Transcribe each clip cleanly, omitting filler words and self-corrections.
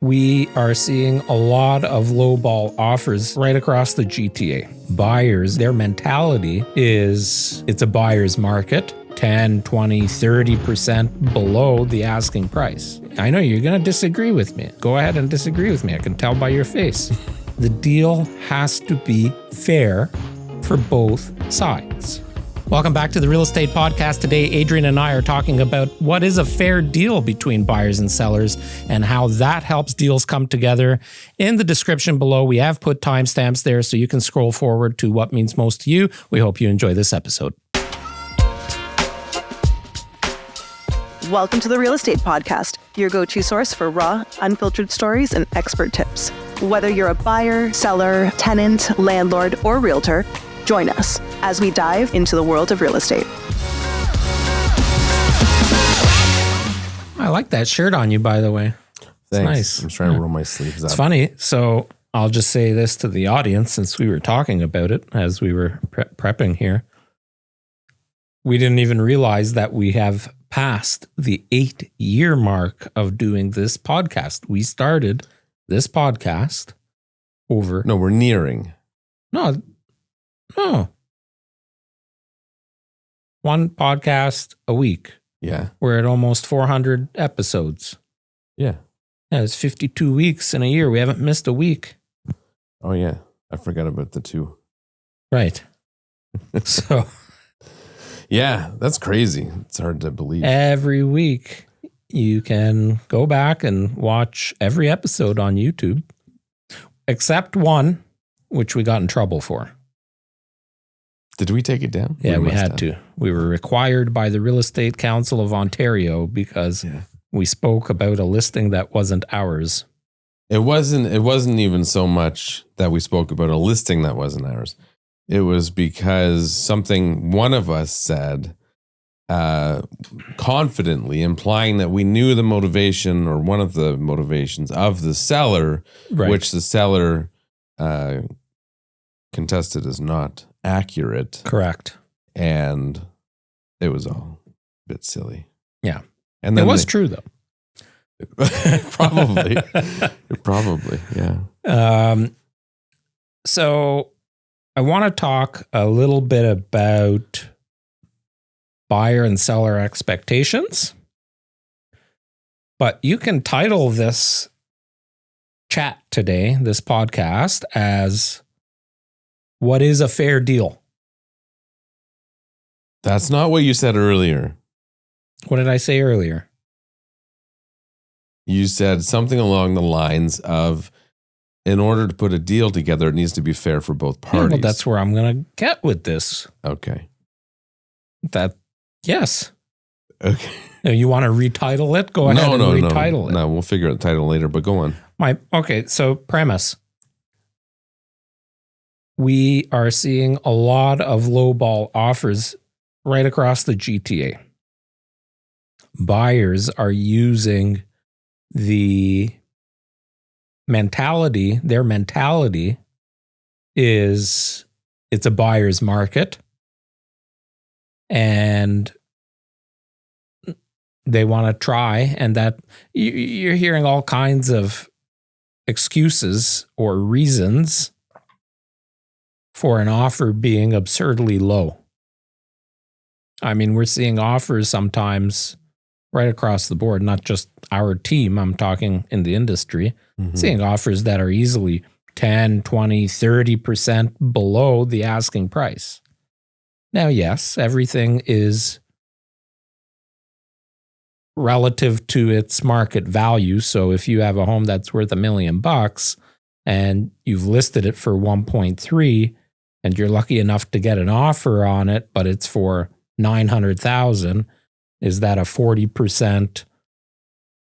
We are seeing a lot of lowball offers right across the GTA. Buyers, their mentality is it's a buyer's market, 10, 20, 30% below the asking price. I know you're going to disagree with me. Go ahead and disagree with me. I can tell by your face. The deal has to be fair for both sides. Welcome back to the Real Estate Podcast. Today, Adrian and I are talking about what is a fair deal between buyers and sellers and how that helps deals come together. In the description below, we have put timestamps there so you can scroll forward to what means most to you. We hope you enjoy this episode. Welcome to the Real Estate Podcast, your go-to source for raw, unfiltered stories and expert tips. Whether you're a buyer, seller, tenant, landlord, or realtor, join us as we dive into the world of real estate. I like that shirt on you, by the way. It's Thanks. nice. I'm trying to roll my sleeves up. It's funny. So I'll just say this to the audience since we were talking about it as we were prepping here. We didn't even realize that we have passed the 8-year mark of doing this podcast. We started this podcast over. No, we're nearing. No. One podcast a week. Yeah. We're at almost 400 episodes. Yeah. Yeah, it's 52 weeks in a year. We haven't missed a week. Oh, yeah. I forgot about the 2. Right. So Yeah, that's crazy. It's hard to believe. every week you can go back and watch every episode on YouTube, except one, which we got in trouble for. Did we take it down? Yeah, we must had have. to. We were required by the Real Estate Council of Ontario because we spoke about a listing that wasn't ours. It wasn't even so much that we spoke about a listing that wasn't ours. It was because something one of us said confidently, implying that we knew the motivation or one of the motivations of the seller, Right. which the seller contested as not accurate. Correct. And it was all a bit silly. Yeah. And It then was true, though. Probably. Probably, yeah. So I want to talk a little bit about buyer and seller expectations, but you can title this chat today, this podcast, as what is a fair deal? That's not what you said earlier. What did I say earlier? You said something along the lines of, in order to put a deal together, it needs to be fair for both Yeah, parties. well, that's where I'm going to get with this. Okay. Yes. Okay. Now, you want to retitle it? Go ahead and retitle it. No, we'll figure out the title later, but go on. Okay, so premise. We are seeing a lot of lowball offers right across the GTA. Buyers are using the mentality, their mentality is it's a buyer's market and they want to try, and that you're hearing all kinds of excuses or reasons for an offer being absurdly low. I mean, we're seeing offers sometimes right across the board, not just our team. I'm talking in the industry, seeing offers that are easily 10, 20, 30% below the asking price. Now, yes, everything is relative to its market value. So if you have a home that's worth $1 million and you've listed it for 1.3 and you're lucky enough to get an offer on it, but it's for 900,000, is that a 40%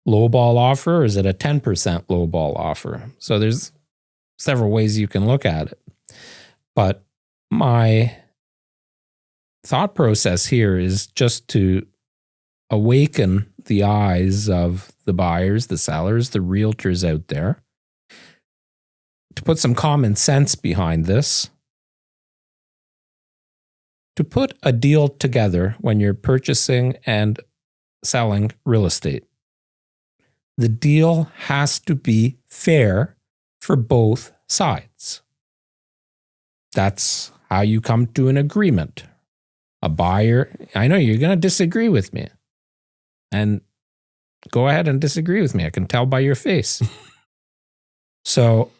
lowball offer or is it a 10% lowball offer? So there's several ways you can look at it. But my thought process here is just to awaken the eyes of the buyers, the sellers, the realtors out there, to put some common sense behind this, to put a deal together when you're purchasing and selling real estate. the deal has to be fair for both sides. That's how you come to an agreement. A buyer, I know you're going to disagree with me. And go ahead and disagree with me. I can tell by your face. So,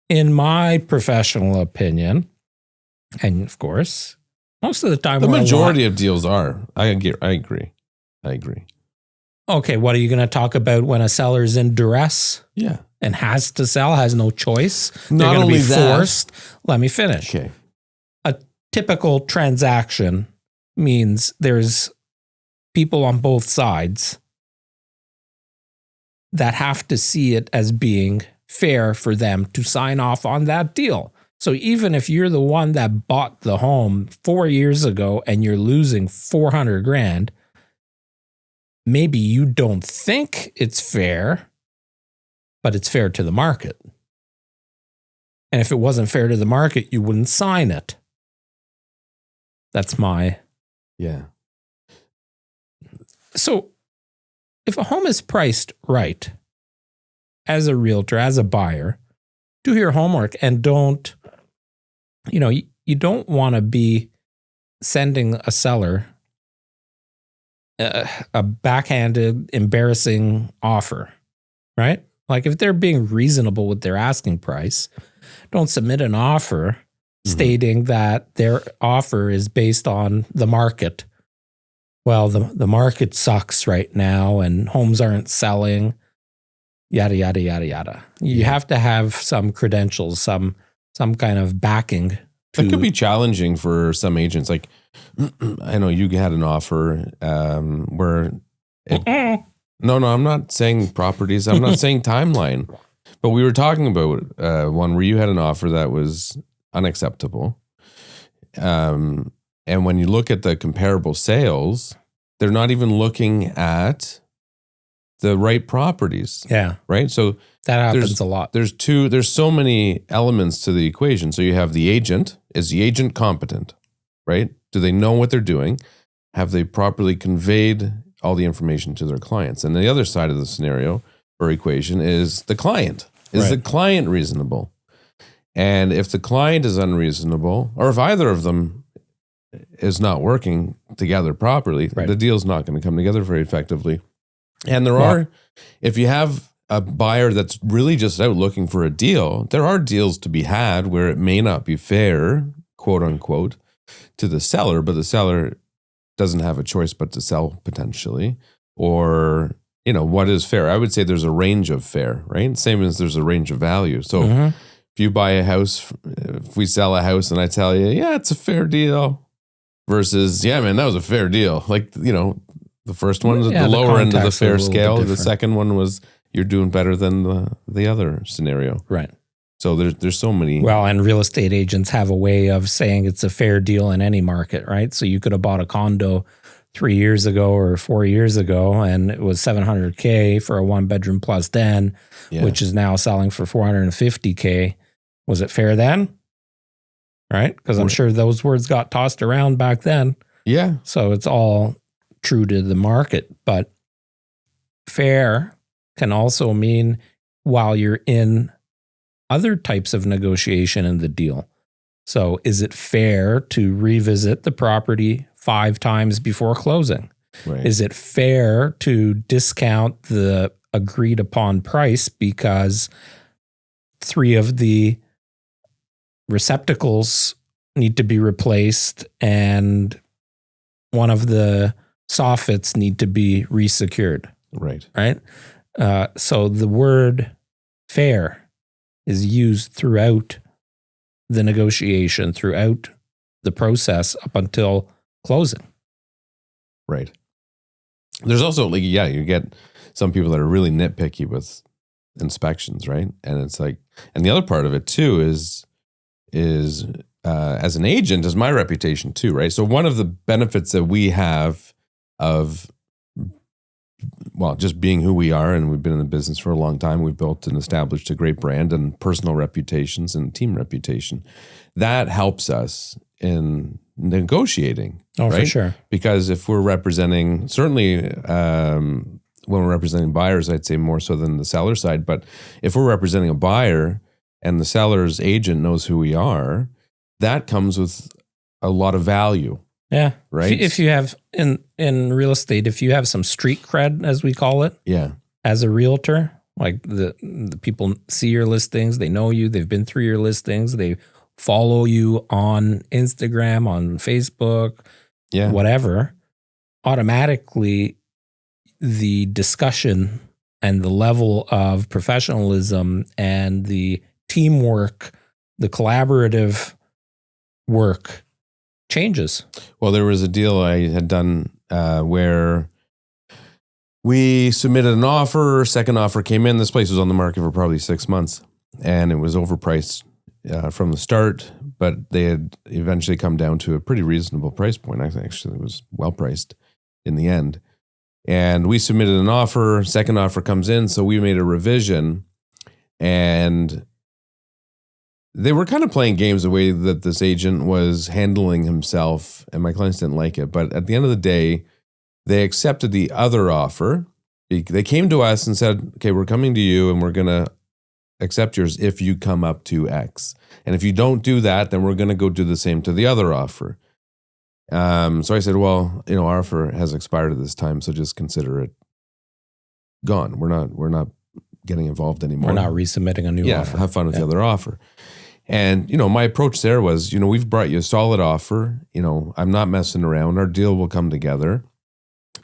in my professional opinion, and of course, most of the time, the majority of deals are. I agree. Okay, what are you going to talk about when a seller's in duress? Yeah. And has to sell, has no choice? Not They're going to only be that, forced. Let me finish. Okay. A typical transaction means there's people on both sides that have to see it as being fair for them to sign off on that deal. So even if you're the one that bought the home 4 years ago and you're losing $400,000, maybe you don't think it's fair, but it's fair to the market. And if it wasn't fair to the market, you wouldn't sign it. That's my... Yeah. So if a home is priced right, as a realtor, as a buyer, do your homework and don't, you don't want to be sending a seller a backhanded, embarrassing offer, right? Like if they're being reasonable with their asking price, don't submit an offer stating that their offer is based on the market. Well, the market sucks right now and homes aren't selling, yada, yada, yada, yada. You have to have some credentials, some kind of backing. That could be challenging for some agents. Like, I know you had an offer where... No, I'm not saying properties. I'm not saying timeline. But we were talking about one where you had an offer that was unacceptable. And when you look at the comparable sales, they're not even looking at the right properties. Yeah. Right? So that happens a lot. There's so many elements to the equation. So you have the agent. Is the agent competent? Right? Do they know what they're doing? Have they properly conveyed all the information to their clients? And the other side of the scenario or equation is the client. Is the client reasonable? And if the client is unreasonable, or if either of them is not working together properly, the deal's not going to come together very effectively. And if you have a buyer that's really just out looking for a deal, there are deals to be had where it may not be fair, quote unquote, to the seller, but the seller doesn't have a choice but to sell potentially. Or, what is fair? I would say there's a range of fair, right? Same as there's a range of value. So if you buy a house, if we sell a house and I tell you, yeah, it's a fair deal versus, yeah, man, that was a fair deal. Like, the first one was at the lower end of the fair scale. The second one was you're doing better than the other scenario. Right. So there's so many. Well, and real estate agents have a way of saying it's a fair deal in any market, right? So you could have bought a condo 3 years ago or 4 years ago, and it was $700K for a 1-bedroom plus den, which is now selling for $450K. Was it fair then? Right? Because I'm sure those words got tossed around back then. Yeah. So it's all true to the market, but fair can also mean while you're in other types of negotiation in the deal. So is it fair to revisit the property 5 times before closing? Right. Is it fair to discount the agreed upon price because 3 of the receptacles need to be replaced and 1 of the soffits need to be resecured? Right. Right. So the word fair is used throughout the negotiation, throughout the process up until closing. Right. There's also you get some people that are really nitpicky with inspections, right? And it's like, and the other part of it too is as an agent is my reputation too, right? So one of the benefits that we have of, well, just being who we are, and we've been in the business for a long time, we've built and established a great brand and personal reputations and team reputation. That helps us in negotiating. Oh, right? for sure. Because if we're representing, certainly when we're representing buyers, I'd say more so than the seller side. But if we're representing a buyer and the seller's agent knows who we are, that comes with a lot of value. Yeah. Right. If you have in real estate, if you have some street cred, as we call it, Yeah. as a realtor, like the people see your listings, they know you, they've been through your listings, they follow you on Instagram, on Facebook, whatever, automatically the discussion and the level of professionalism and the teamwork, the collaborative work changes. Well, there was a deal I had done where we submitted an offer, second offer came in. This place was on the market for probably 6 months and it was overpriced from the start, but they had eventually come down to a pretty reasonable price point. I think actually it was well priced in the end. And we submitted an offer, second offer comes in. So we made a revision and they were kind of playing games the way that this agent was handling himself and my clients didn't like it. But at the end of the day, they accepted the other offer. They came to us and said, okay, we're coming to you and we're going to accept yours if you come up to X. And if you don't do that, then we're going to go do the same to the other offer. So I said, well, our offer has expired at this time, so just consider it gone. We're not getting involved anymore. We're not resubmitting a new offer. Have fun with the other offer. And, my approach there was, we've brought you a solid offer. I'm not messing around. Our deal will come together.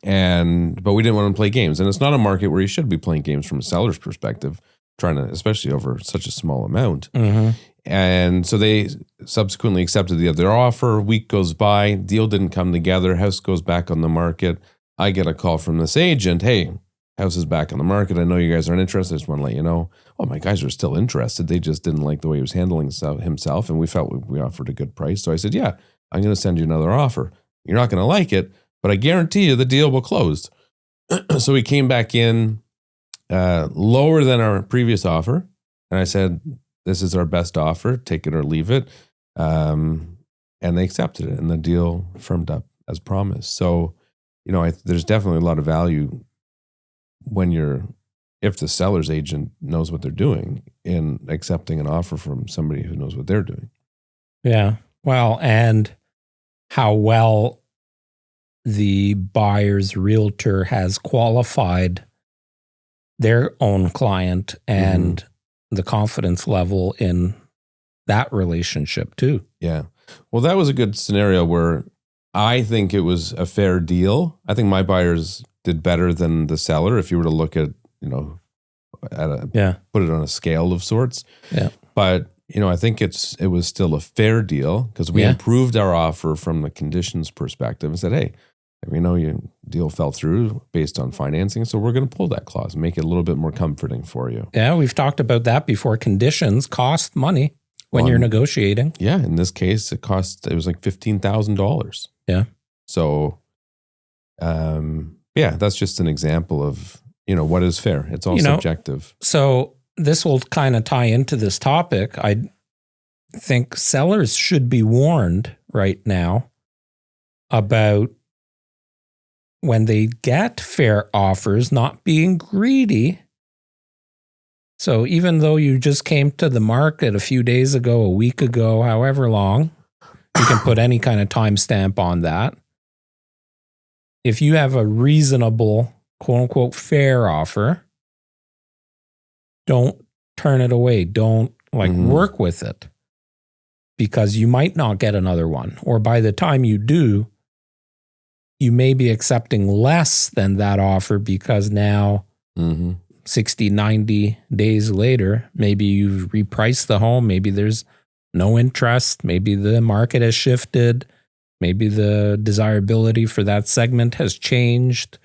But we didn't want to play games. And it's not a market where you should be playing games from a seller's perspective, especially over such a small amount. Mm-hmm. And so they subsequently accepted the other offer. Week goes by, deal didn't come together. House goes back on the market. I get a call from this agent. Hey, house is back on the market. I know you guys aren't interested. I just want to let you know. Oh, my guys are still interested. They just didn't like the way he was handling himself. And we felt we offered a good price. So I said, yeah, I'm going to send you another offer. You're not going to like it, but I guarantee you the deal will close. So we came back in lower than our previous offer. And I said, this is our best offer. Take it or leave it. And they accepted it. And the deal firmed up as promised. So, there's definitely a lot of value if the seller's agent knows what they're doing in accepting an offer from somebody who knows what they're doing. Yeah. Well, and how well the buyer's realtor has qualified their own client and the confidence level in that relationship too. Yeah. Well, that was a good scenario where I think it was a fair deal. I think my buyers did better than the seller if you were to look at, put it on a scale of sorts. Yeah. But, I think it was still a fair deal because we improved our offer from the conditions perspective and said, hey, your deal fell through based on financing. So we're going to pull that clause and make it a little bit more comforting for you. Yeah. We've talked about that before. Conditions cost money when you're negotiating. Yeah. In this case, it was like $15,000. Yeah. So, that's just an example of, what is fair. It's all subjective. So this will kind of tie into this topic. I think sellers should be warned right now about when they get fair offers, not being greedy. So even though you just came to the market a few days ago, a week ago, however long, you can put any kind of timestamp on that. If you have a reasonable, quote unquote, fair offer, don't turn it away. Don't work with it because you might not get another one. Or by the time you do, you may be accepting less than that offer because now 60, 90 days later, maybe you've repriced the home. Maybe there's no interest. Maybe the market has shifted. Maybe the desirability for that segment has changed.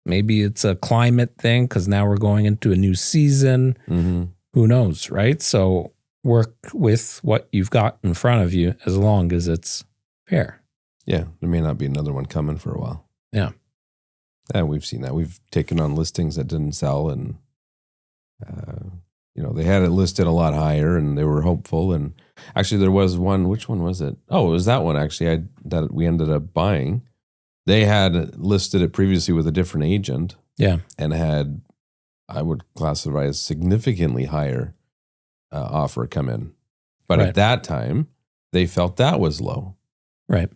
Maybe it's a climate thing because now we're going into a new season. Who knows, right? So work with what you've got in front of you as long as it's fair. Yeah, there may not be another one coming for a while. Yeah. And we've seen that. We've taken on listings that didn't sell and, they had it listed a lot higher and they were hopeful. And actually there was one, which one was it? Oh, it was that one actually that we ended up buying. They had listed it previously with a different agent Yeah. And had, I would classify as significantly higher offer come in. But Right. at that time, they felt that was low. Right.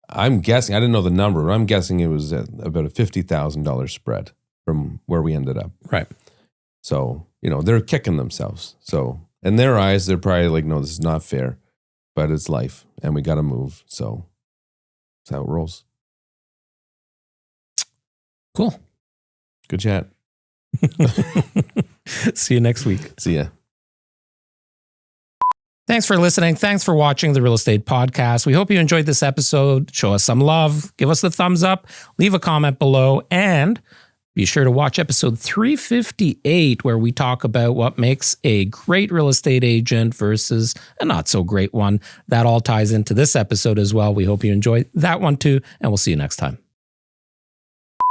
I'm guessing, I didn't know the number, but I'm guessing it was at about a $50,000 spread from where we ended up. Right. So, they're kicking themselves. So in their eyes, they're probably like, no, this is not fair, but it's life and we got to move. So that's how it rolls. Cool. Good chat. See you next week. See ya. Thanks for listening. Thanks for watching the Real Estate Podcast. We hope you enjoyed this episode. Show us some love. Give us the thumbs up. Leave a comment below. And be sure to watch episode 358, where we talk about what makes a great real estate agent versus a not so great one. That all ties into this episode as well. We hope you enjoy that one too. And we'll see you next time.